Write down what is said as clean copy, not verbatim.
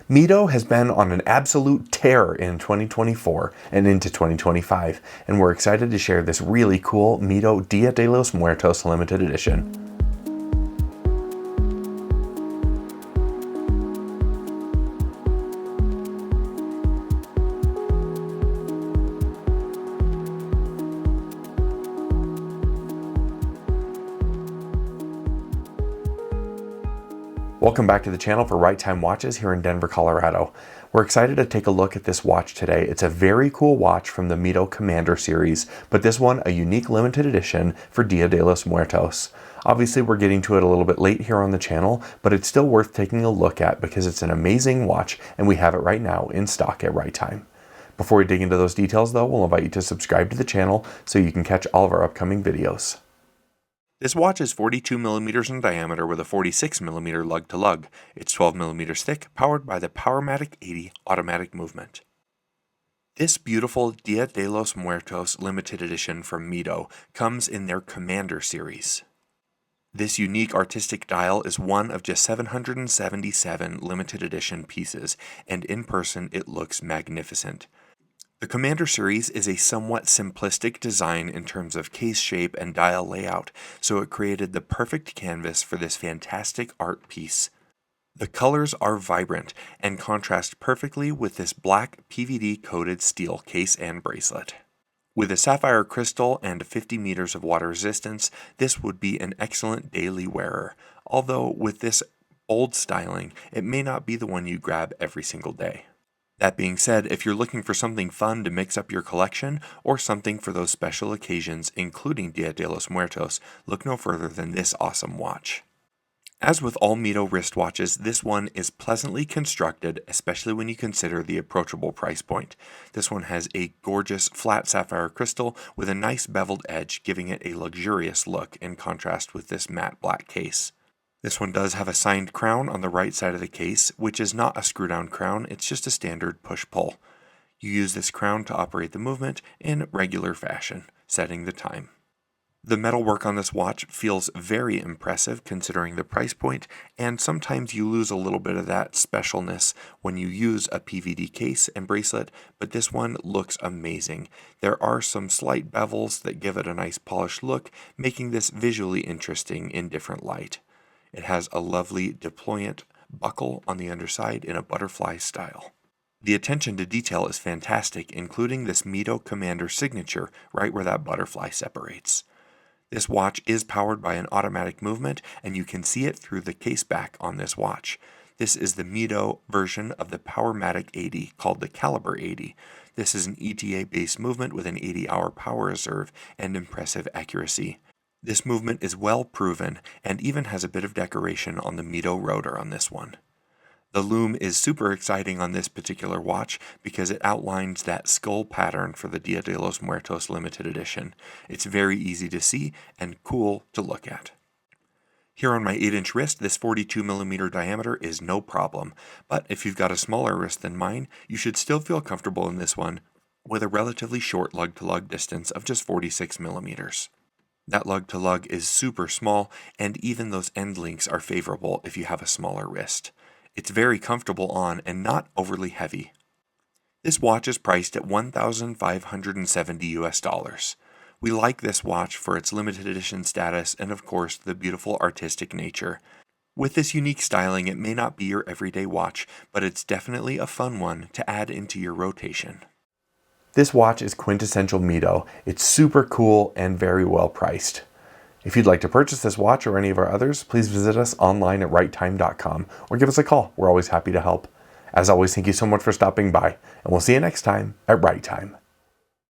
Mido has been on an absolute tear in 2024 and into 2025, and we're excited to share this really cool Mido Dia de los Muertos limited edition. Welcome back to the channel for Right Time Watches here in Denver, Colorado. We're excited to take a look at this watch today. It's a very cool watch from the Mido Commander series, but this one a unique limited edition for Dia de los Muertos. Obviously we're getting to it a little bit late here on the channel, but it's still worth taking a look at because it's an amazing watch and we have it right now in stock at Right Time. Before we dig into those details though, we'll invite you to subscribe to the channel so you can catch all of our upcoming videos. This watch is 42 millimeters in diameter with a 46 millimeter lug-to-lug. It's 12 millimeters thick, powered by the Powermatic 80 automatic movement. This beautiful Dia de los Muertos limited edition from Mido comes in their Commander series. This unique artistic dial is one of just 777 limited edition pieces, and in person it looks magnificent. The Commander series is a somewhat simplistic design in terms of case shape and dial layout, so it created the perfect canvas for this fantastic art piece. The colors are vibrant and contrast perfectly with this black PVD-coated steel case and bracelet. With a sapphire crystal and 50 meters of water resistance, this would be an excellent daily wearer, although with this bold styling, it may not be the one you grab every single day. That being said, if you're looking for something fun to mix up your collection or something for those special occasions, including Dia de los Muertos, look no further than this awesome watch. As with all Mido wristwatches, this one is pleasantly constructed, especially when you consider the approachable price point. This one has a gorgeous flat sapphire crystal with a nice beveled edge, giving it a luxurious look in contrast with this matte black case. This one does have a signed crown on the right side of the case, which is not a screw-down crown, it's just a standard push-pull. You use this crown to operate the movement in regular fashion, setting the time. The metalwork on this watch feels very impressive considering the price point, and sometimes you lose a little bit of that specialness when you use a PVD case and bracelet, but this one looks amazing. There are some slight bevels that give it a nice polished look, making this visually interesting in different light. It has a lovely deployant buckle on the underside in a butterfly style. The attention to detail is fantastic, including this Mido Commander signature right where that butterfly separates. This watch is powered by an automatic movement, and you can see it through the case back on this watch. This is the Mido version of the Powermatic 80 called the Caliber 80. This is an ETA-based movement with an 80-hour power reserve and impressive accuracy. This movement is well proven and even has a bit of decoration on the Mido rotor on this one. The loom is super exciting on this particular watch because it outlines that skull pattern for the Dia de los Muertos limited edition. It's very easy to see and cool to look at. Here on my 8-inch wrist, this 42 millimeter diameter is no problem, but if you've got a smaller wrist than mine, you should still feel comfortable in this one with a relatively short lug-to-lug distance of just 46 millimeters. That lug-to-lug is super small, and even those end links are favorable if you have a smaller wrist. It's very comfortable on and not overly heavy. This watch is priced at $1,570 US. We like this watch for its limited edition status and of course the beautiful artistic nature. With this unique styling, it may not be your everyday watch, but it's definitely a fun one to add into your rotation. This watch is quintessential Mido. It's super cool and very well priced. If you'd like to purchase this watch or any of our others, please visit us online at righttime.com or give us a call. We're always happy to help. As always, thank you so much for stopping by, and we'll see you next time at Right Time.